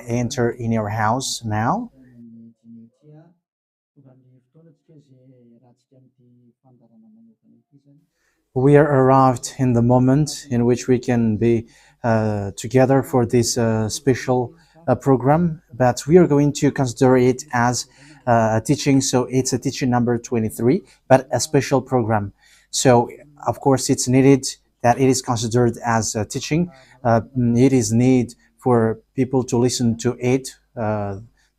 enter in your house now. We are arrived in the moment in which we can be together for this special program, but we are going to consider it as a teaching. So it's a teaching number 23, but a special program. So of course it's needed that it is considered as a teaching. It is need for people to listen to it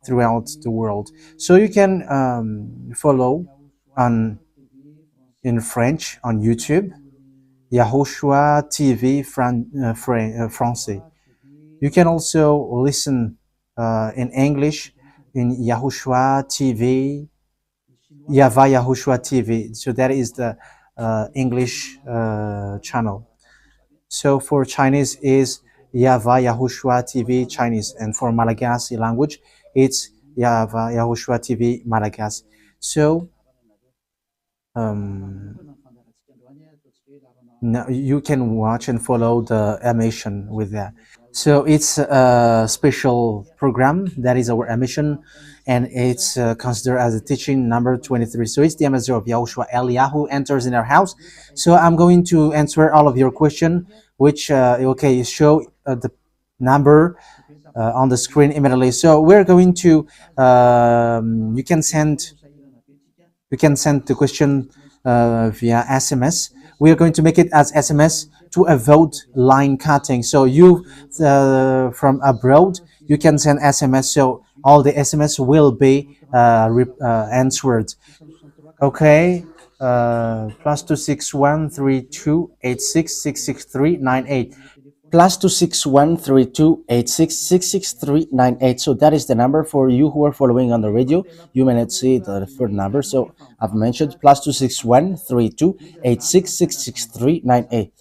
throughout the world. So you can follow in French on YouTube, YAHOSHUAH TV Français. You can also listen in English in YAHOSHUAH TV, YAHVAH YAHOSHUAH TV. So that is the English channel. So for Chinese is YAHVAH YAHOSHUAH TV Chinese, and for Malagasy language it's YAHVAH YAHOSHUAH TV Malagasy. So now you can watch and follow the emission with that. So it's a special program that is our emission, and it's considered as a teaching number 23. So it's the ambassador of Yahushua Eliyahu enters in our house. So I'm going to answer all of your question, which okay, show the number on the screen immediately. So we're going to you can send the question via SMS. We are going to make it as SMS to avoid line cutting. So you from abroad, you can send SMS. So all the SMS will be answered. Okay. +2613286666398. +2613286666398. So that is the number for you who are following on the radio. You may not see the third number, so I've mentioned +2613286666398.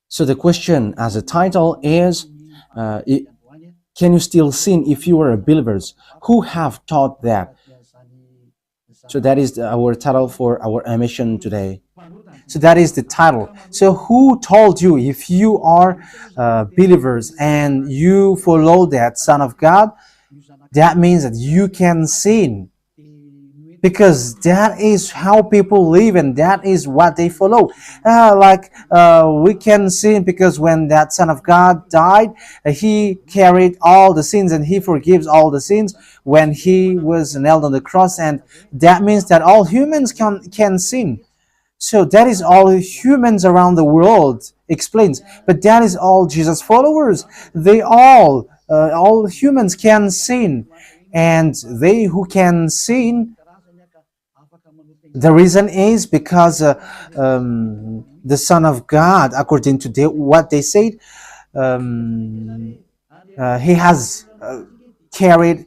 So the question as a title is, can you still sin if you are believers? Who have taught that? So that is our title for our emission today. So that is the title. So who told you, if you are believers and you follow that Son of God, that means that you can sin? Because that is how people live and that is what they follow. We can sin because when that Son of God died, he carried all the sins and he forgives all the sins when he was nailed on the cross, and that means that all humans can sin. So that is all humans around the world explains. But that is all Jesus followers. They all humans can sin. And they who can sin, the reason is because the Son of God, according to what they said, he has carried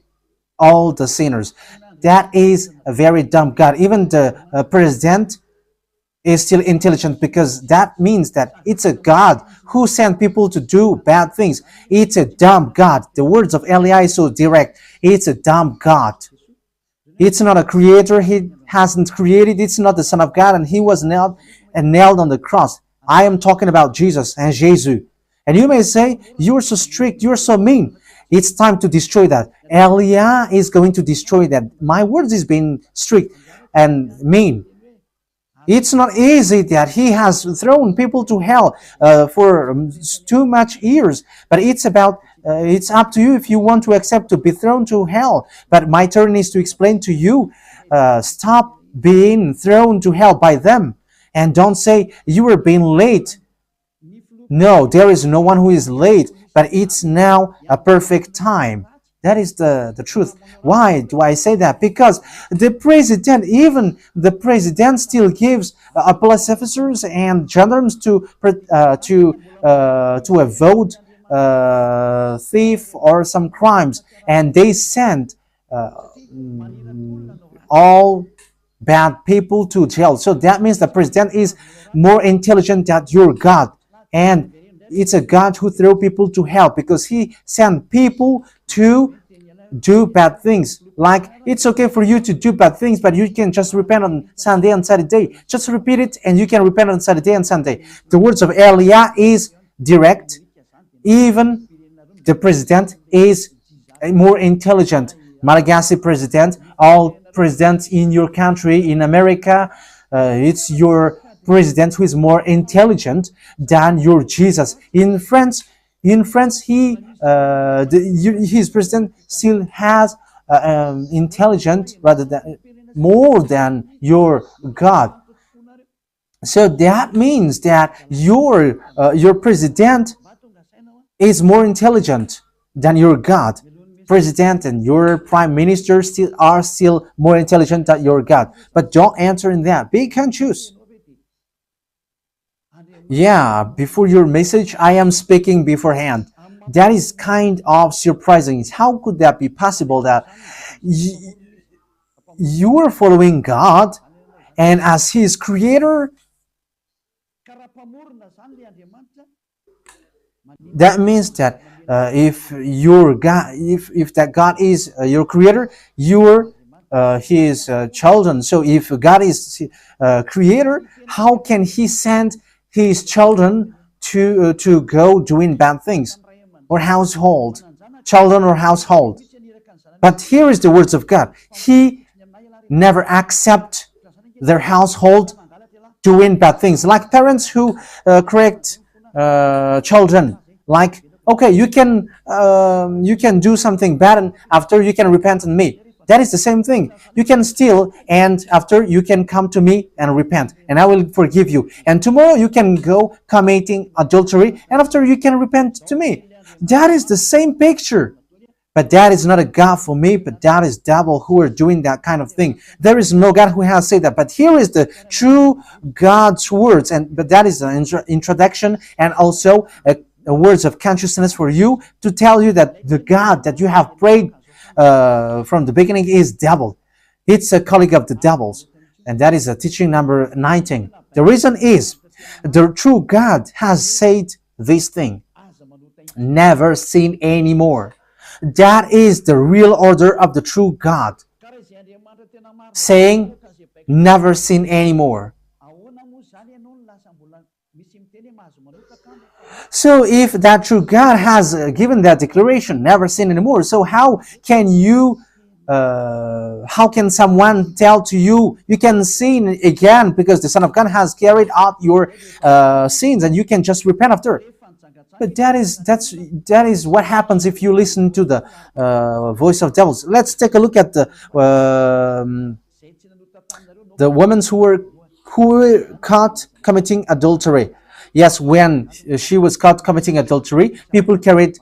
all the sinners. That is a very dumb God. Even the president is still intelligent, because that means that it's a God who sent people to do bad things. It's a dumb God. The words of Eli is so direct. It's a dumb God. It's not a creator. He hasn't created. It's not the Son of God, and he was nailed on the cross. I am talking about Jesus and Jesus. And you may say, you're so strict, you're so mean. It's time to destroy that. Elia is going to destroy that. My words is being strict and mean. It's not easy that he has thrown people to hell for too much years. But it's up to you if you want to accept to be thrown to hell. But my turn is to explain to you, stop being thrown to hell by them. And don't say you were being late. No, there is no one who is late, but it's now a perfect time. That is the truth. Why do I say that? Because even the president still gives police officers and gendarmes to avoid thief or some crimes, and they send all bad people to jail. So that means the president is more intelligent than your God, and it's a God who throw people to hell because he sent people to do bad things. Like, it's okay for you to do bad things, but you can just repent on Sunday and Saturday. Just repeat it and you can repent on Saturday and Sunday. The words of Elia is direct. Even the president is more intelligent. Malagasy president, all presidents in your country, in America, it's your president who is more intelligent than your Jesus. In France, his president still has intelligent rather than more than your God. So that means that your president is more intelligent than your God. President and your prime minister are still more intelligent than your God. But don't answer in that. Pick and choose. Yeah, before your message, I am speaking beforehand. That is kind of surprising. How could that be possible that you are following God and as His creator? That means that if your God, if that God is your creator, you're His children. So if God is creator, how can He send His children to go doing bad things, or children or household? But here is the words of God. He never accept their household doing bad things, like parents who correct children. Like, okay, you can do something bad, and after you can repent on me. That is the same thing. You can steal, and after you can come to me and repent, and I will forgive you. And tomorrow you can go committing adultery, and after you can repent to me. That is the same picture. But that is not a God for me, but that is devil who are doing that kind of thing. There is no God who has said that. But here is the true God's words, but that is an introduction and also a words of consciousness for you to tell you that the God that you have prayed from the beginning is devil. It's a colleague of the devils. And that is a teaching number 19. The reason is the true God has said this thing. Never sin anymore. That is the real order of the true God. Saying, never sin anymore. So if that true God has given that declaration, never sin anymore, so how can someone tell to you, you can sin again because the Son of God has carried out your sins and you can just repent after? But that is what happens if you listen to the voice of devils. Let's take a look at the women who were caught committing adultery. Yes, when she was caught committing adultery, people carried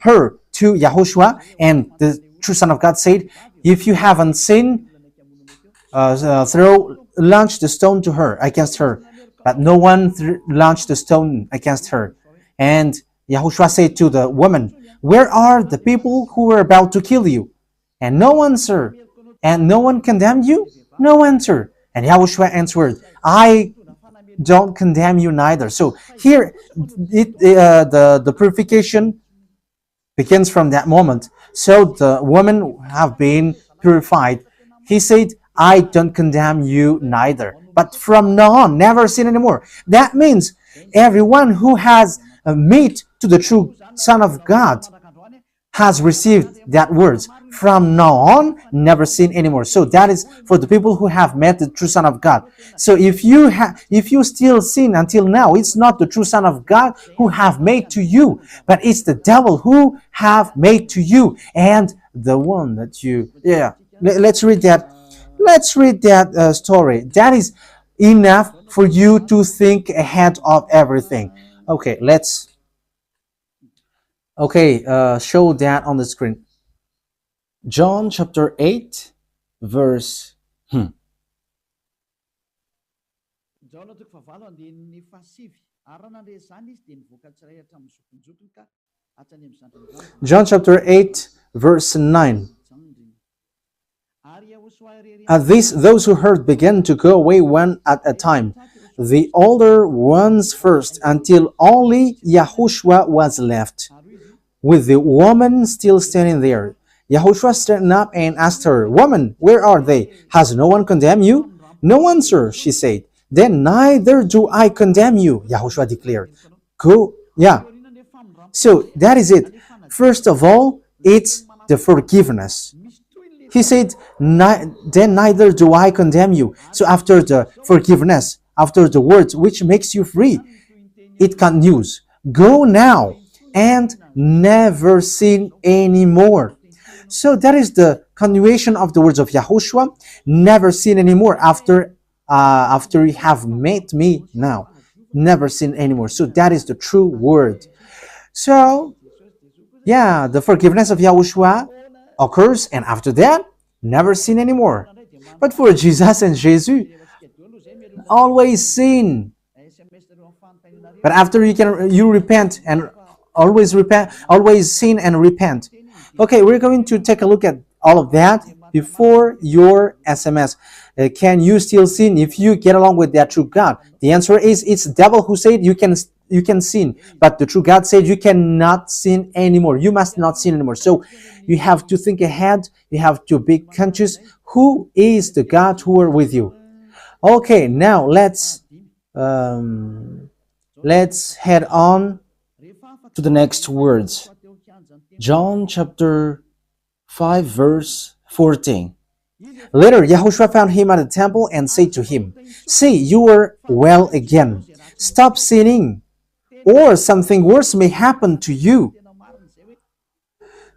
her to YAHOSHUAH, and the true Son of God said, if you haven't sinned, launch the stone to her, against her. But no one launched the stone against her. And YAHOSHUAH said to the woman, where are the people who were about to kill you? And no answer. And no one condemned you? No answer. And YAHOSHUAH answered, I don't condemn you neither. So here, the purification begins from that moment. So the women have been purified. He said, I don't condemn you neither. But from now on, never sin anymore. That means everyone who has met to the true Son of God has received that words. From now on, never sin anymore. So that is for the people who have met the true Son of God. So if you still sin until now, it's not the true Son of God who have made to you, but it's the devil who have made to you. And the one that let's read that. Let's read that story. That is enough for you to think ahead of everything. Okay, show that on the screen. John chapter 8, verse... John chapter 8, verse 9. At this, those who heard began to go away one at a time, the older ones first, until only YAHOSHUAH was left, with the woman still standing there. YAHOSHUAH straightened up and asked her, Woman, where are they? Has no one condemned you? No one, sir, she said. Then neither do I condemn you, YAHOSHUAH declared. Go, So that is it. First of all, it's the forgiveness. He said, then neither do I condemn you. So after the forgiveness, after the words which makes you free, it continues. Go now and never sin anymore. So that is the continuation of the words of Yahushua. Never sin anymore after you have met me now. Never sin anymore. So that is the true word. So yeah, the forgiveness of Yahushua occurs, and after that, never sin anymore. But for Jesus and Jesus, always sin. But after you repent and always sin and repent. Okay, we're going to take a look at all of that before your SMS. Can you still sin if you get along with that true God? The answer is it's the devil who said you can sin, but the true God said you cannot sin anymore. You must not sin anymore. So you have to think ahead. You have to be conscious. Who is the God who are with you? Okay, now let's head on to the next words. John chapter 5 verse 14. Later, Yahushua found him at the temple and said to him, "See, you are well again. Stop sinning, or something worse may happen to you."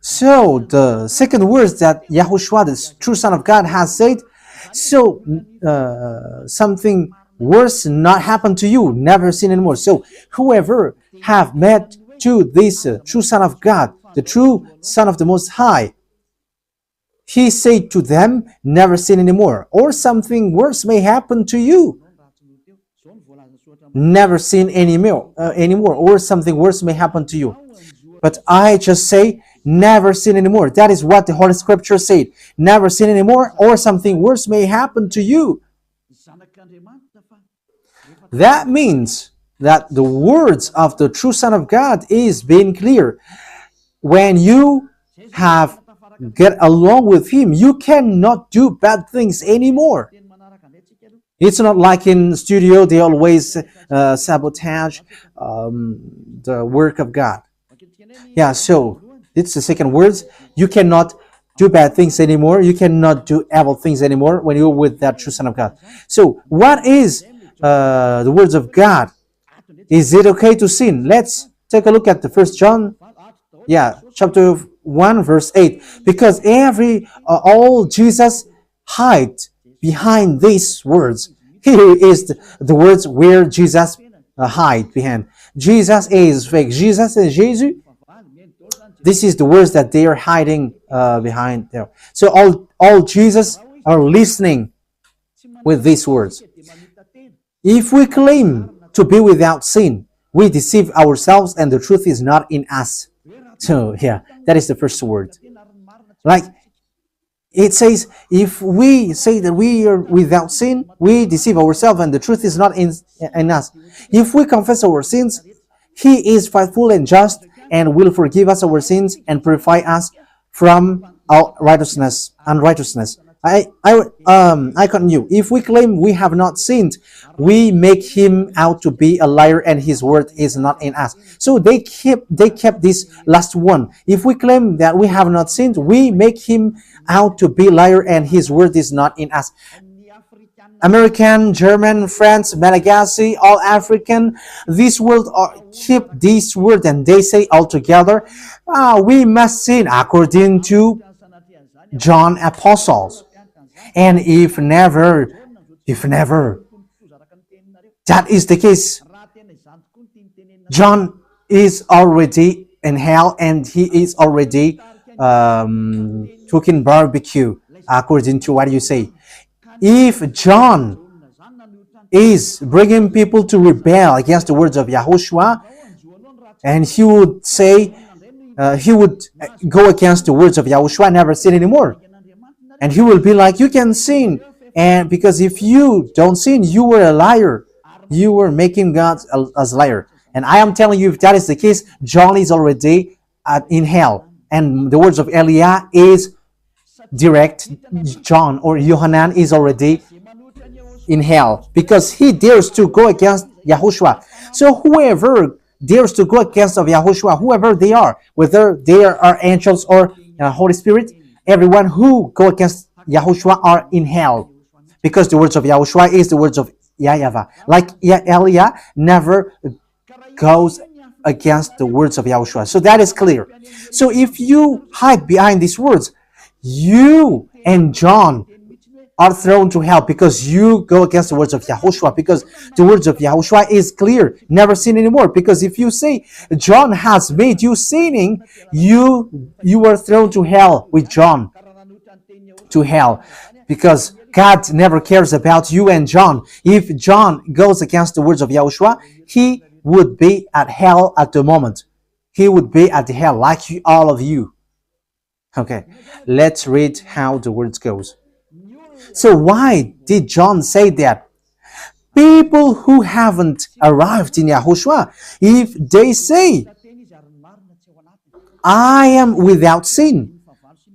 So, the second words that Yahushua, the true Son of God, has said, so something worse not happen to you, never sin anymore. So, whoever have met to this true Son of God, the true Son of the Most High, he said to them, never sin anymore, or something worse may happen to you. Never sin anymore, or something worse may happen to you. But I just say, never sin anymore. That is what the Holy Scripture said. Never sin anymore, or something worse may happen to you. That means that the words of the true Son of God is being clear. When you have get along with him, you cannot do bad things anymore. It's not like in studio they always sabotage the work of God. Yeah, so it's the second words. You cannot do bad things anymore. You cannot do evil things anymore when you're with that true Son of God. So what is the words of God? Is it okay to sin? Let's take a look at the First John, chapter 1 verse 8. Because all Jesus hide behind these words. Here is the words where Jesus hide behind. Jesus is fake. Jesus and Jesus. This is the words that they are hiding behind there. So all Jesus are listening with these words. If we claim to be without sin, we deceive ourselves and the truth is not in us. So yeah, that is the first word. Like it says, if we say that we are without sin, we deceive ourselves and the truth is not in us. If we confess our sins, he is faithful and just and will forgive us our sins and purify us from our unrighteousness. I continue. If we claim we have not sinned, we make him out to be a liar and his word is not in us. So they kept this last one. If we claim that we have not sinned, we make him out to be a liar and his word is not in us. American, German, France, Malagasy, all African, this world keep this word and they say all together, we must sin according to John Apostles. And if never, that is the case, John is already in hell and he is already cooking barbecue, according to what you say. If John is bringing people to rebel against the words of Yahushua, and he would say, he would go against the words of Yahushua, never sin anymore. And he will be like, you can sin. And because if you don't sin, you were a liar. You were making God as a liar. And I am telling you, if that is the case, John is already in hell. And the words of Eliah is direct. John or Yohanan is already in hell because he dares to go against Yahushua. So whoever dares to go against of Yahushua, whoever they are, whether they are angels or Holy Spirit, everyone who go against Yahushua are in hell. Because the words of Yahushua is the words of YAHVAH. Like Elia never goes against the words of Yahushua. So that is clear. So if you hide behind these words, you and John are thrown to hell because you go against the words of Yahushua, because the words of Yahushua is clear, never sin anymore. Because if you say John has made you sinning, you are thrown to hell with John, to hell, because God never cares about you and John. If John goes against the words of Yahushua, he would be at hell at the moment. He would be at the hell like all of you. Okay, let's read how the words goes. So why did John say that? People who haven't arrived in Yahushua, if they say, I am without sin,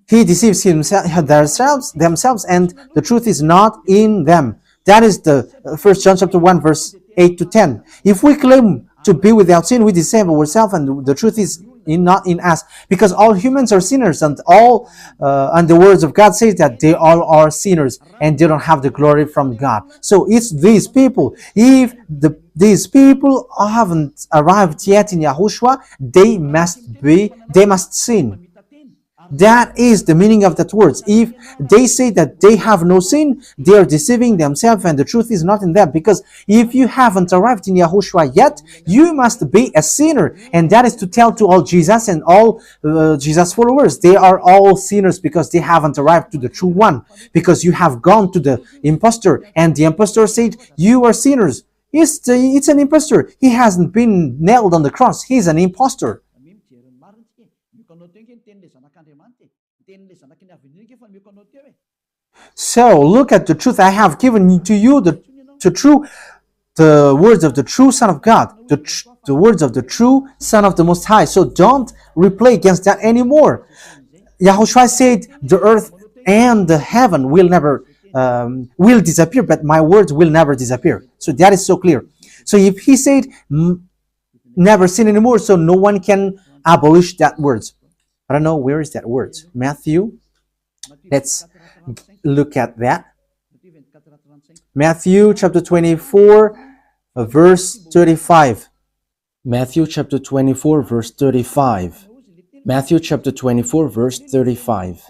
he deceives themselves, and the truth is not in them. That is the 1 John chapter 1, verse 8 to 10. If we claim to be without sin, we deceive ourselves, and the truth is not in us, because all humans are sinners, and the words of God says that they all are sinners and they don't have the glory from God. So it's these people. If these people haven't arrived yet in Yahushua, they must sin. That is the meaning of that words. If they say that they have no sin, they are deceiving themselves, and the truth is not in them. Because if you haven't arrived in Yahushua yet, you must be a sinner. And that is to tell to all Jesus and all Jesus followers. They are all sinners because they haven't arrived to the true one. Because you have gone to the impostor, and the impostor said, you are sinners. It's an impostor. He hasn't been nailed on the cross. He's an impostor. So look at the truth. I have given to you the words of the true Son of God, the words of the true Son of the Most High. So don't replay against that anymore. Yahushua said the earth and the heaven will never will disappear, but my words will never disappear. So that is so clear. So if he said never sin anymore, so no one can abolish that words. I don't know, where is that word? Matthew. Let's look at that. Matthew chapter 24, verse 35. Matthew chapter 24, verse 35. Matthew chapter 24, verse 35.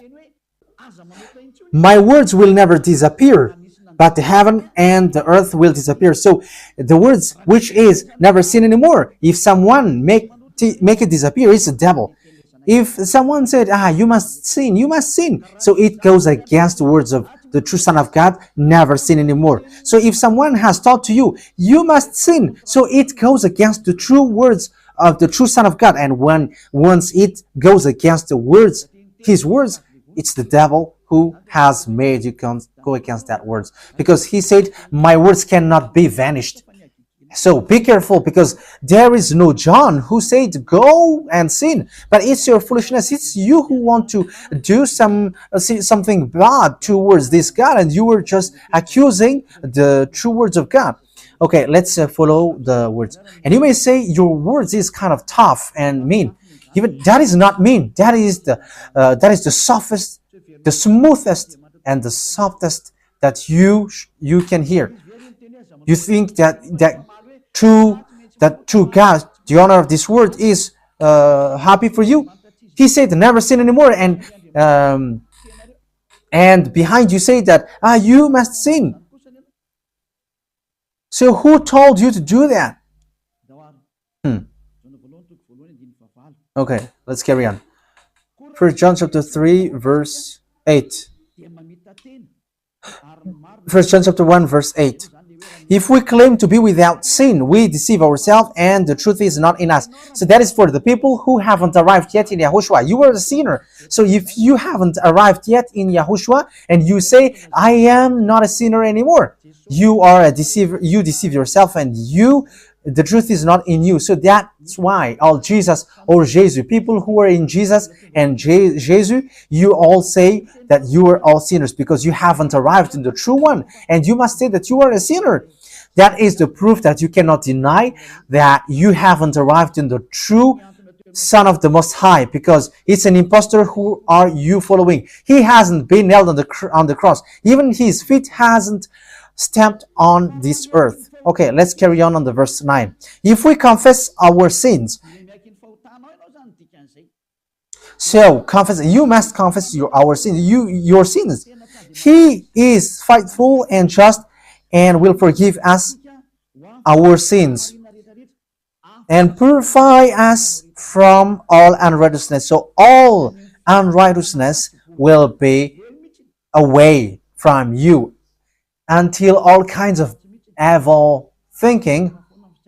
My words will never disappear, but the heaven and the earth will disappear. So the words which is never sin anymore, if someone make it disappear, it's the devil. If someone said, you must sin, so it goes against the words of the true Son of God, never sin anymore. So if someone has taught to you, you must sin, so it goes against the true words of the true Son of God. And once it goes against the words, his words, it's the devil who has made you go against that words. Because he said, my words cannot be vanished. So be careful, because there is no John who said go and sin, but it's your foolishness. It's you who want to do something bad towards this God, and you were just accusing the true words of God. Okay, let's follow the words. And you may say your words is kind of tough and mean. Even that is not mean. That is the softest, the smoothest, and the softest that you can hear. You think that true God, the owner of this world, is happy for you? He said never sin anymore, and behind you say that you must sin. So who told you to do that? Okay, let's carry on. 1 John chapter 3, verse 8. 1 John chapter 1, verse 8. If we claim to be without sin, we deceive ourselves, and the truth is not in us. So that is for the people who haven't arrived yet in Yahushua. You are a sinner. So if you haven't arrived yet in Yahushua, and you say, I am not a sinner anymore, you are a deceiver. You deceive yourself, and the truth is not in you. So that's why all Jesus or Jesus, people who are in Jesus and Jesus, you all say that you are all sinners, because you haven't arrived in the true one, and you must say that you are a sinner. That is the proof that you cannot deny that you haven't arrived in the true Son of the Most High, because it's an impostor. Who are you following? He hasn't been nailed on the cross. Even his feet hasn't stamped on this earth. Okay, let's carry on the verse 9. If we confess our sins, so confess, you must confess our sins, your sins. He is faithful and just and will forgive us our sins and purify us from all unrighteousness. So all unrighteousness will be away from you until all kinds of evil thinking,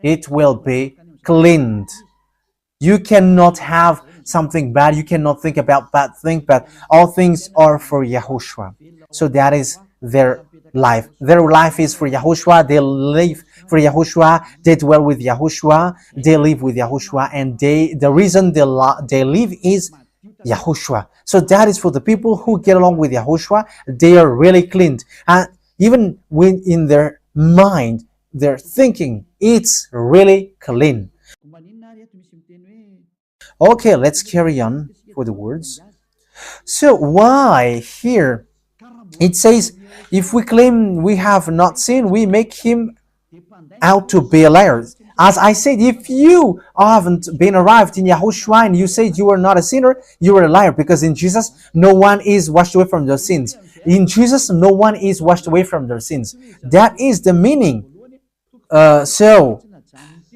it will be cleaned. You cannot have something bad. You cannot think about bad things, but all things are for Yahushua. So that is their life. Their life is for Yahushua. They live for Yahushua. They dwell with Yahushua. They live with Yahushua, and the reason they live is Yahushua. So that is for the people who get along with Yahushua. They are really cleaned, and even when in their mind, their thinking, it's really clean. Okay, let's carry on for the words. So why here it says, if we claim we have not sinned, we make him out to be a liar. As I said, if you haven't been arrived in Yahushua and you said you are not a sinner, you are a liar, because in Jesus no one is washed away from their sins. In Jesus no one is washed away from their sins. That is the meaning. So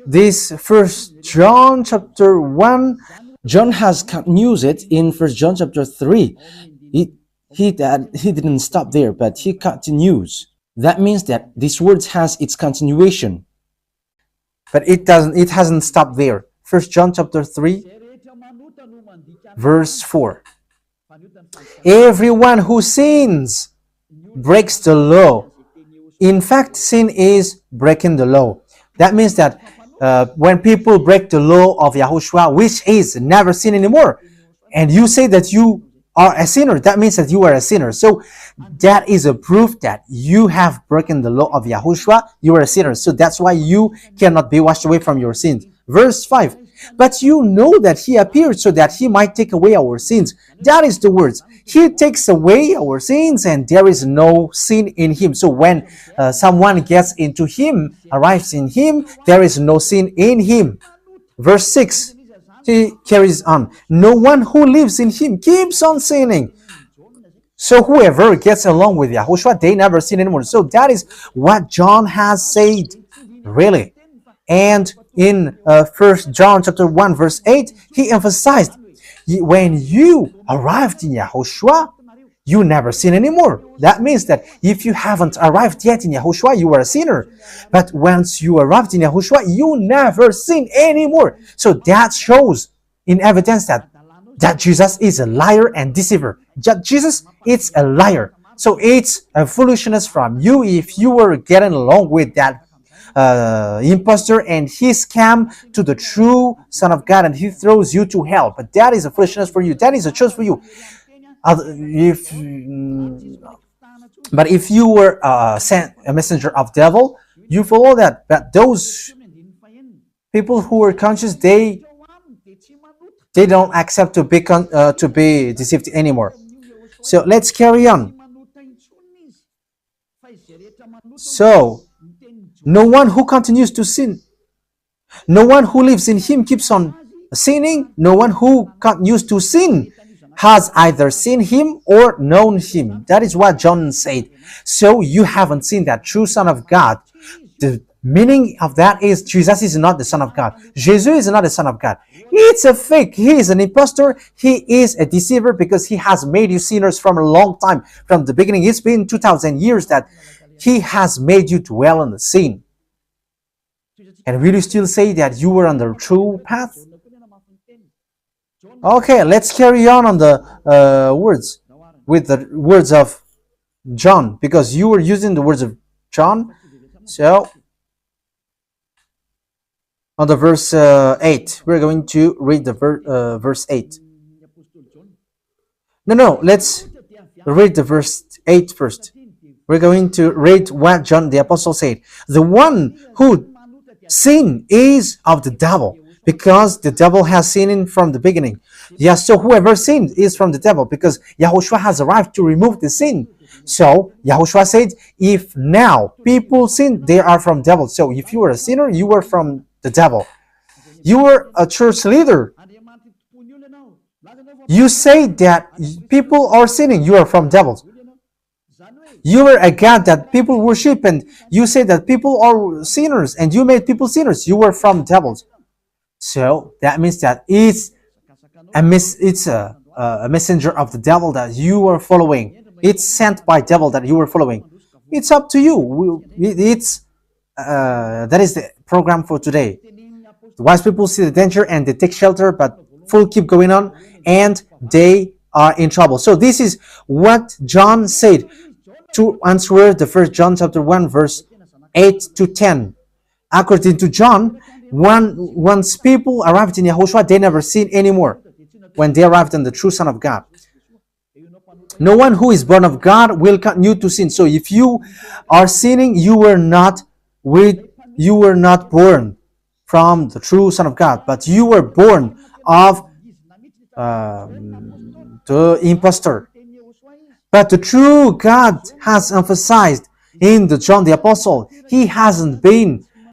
this First John chapter 1, John has continued it in First John chapter 3. He didn't stop there, but he continues. That means that this word has its continuation. But it hasn't stopped there. First John chapter 3, verse 4. Everyone who sins breaks the law. In fact, sin is breaking the law. That means that when people break the law of Yahushua, which is never sin anymore, and you say that you are a sinner, that means that you are a sinner. So that is a proof that you have broken the law of Yahushua. You are a sinner. So that's why you cannot be washed away from your sins. Verse 5. But you know that he appeared so that he might take away our sins. That is the words. He takes away our sins, and there is no sin in him. So when someone gets into him, arrives in him, there is no sin in him. Verse 6. He carries on. No one who lives in him keeps on sinning. So whoever gets along with Yahushua, they never sin anymore. So that is what John has said, really. And in 1 John chapter 1 verse 8, he emphasized, when you arrived in Yahushua, you never sin anymore. That means that if you haven't arrived yet in Yahushua, you are a sinner. But once you arrived in Yahushua, you never sin anymore. So that shows in evidence that Jesus is a liar and deceiver. Jesus is a liar. So it's a foolishness from you if you were getting along with that impostor and he scam to the true Son of God and he throws you to hell. But that is a foolishness for you. That is a choice for you. But if you were sent a messenger of devil, you follow that. But those people who are conscious, they don't accept to be deceived anymore. So let's carry on. So no one who continues to sin, no one who lives in him keeps on sinning. No one who continues to sin has either seen him or known him. That is what John said. So you haven't seen that true Son of God. The meaning of that is Jesus is not the Son of God. Jesus is not the Son of God. It's a fake. He is an impostor. He is a deceiver because he has made you sinners from a long time. From the beginning, it's been 2,000 years that he has made you dwell in the sin. And will you still say that you were on the true path? Okay, let's carry on the words with the words of John, because you were using the words of John. So on the verse 8, we're going to read the verse 8. No, let's read the verse 8 first. We're going to read what John the Apostle said. The one who sin is of the devil, because the devil has sinned from the beginning. Yes, so whoever sinned is from the devil, because Yahushua has arrived to remove the sin. So Yahushua said, if now people sin, they are from devil. So if you were a sinner, you were from the devil. You were a church leader. You say that people are sinning, you are from devils. You were a God that people worship, and you say that people are sinners, and you made people sinners. You were from devils. So that means that it's a messenger of the devil that you are following. It's sent by devil that you are following. It's up to you. That is the program for today. The wise people see the danger and they take shelter, but fools keep going on and they are in trouble. So this is what John said to answer the first John chapter 1 verse 8 to 10. According to John, once people arrived in Yahushua, they never sin anymore when they arrived in the true Son of God. No one who is born of God will continue to sin. So if you are sinning, you were not born from the true Son of God, but you were born of the impostor. But the true God has emphasized in the John the Apostle, he hasn't been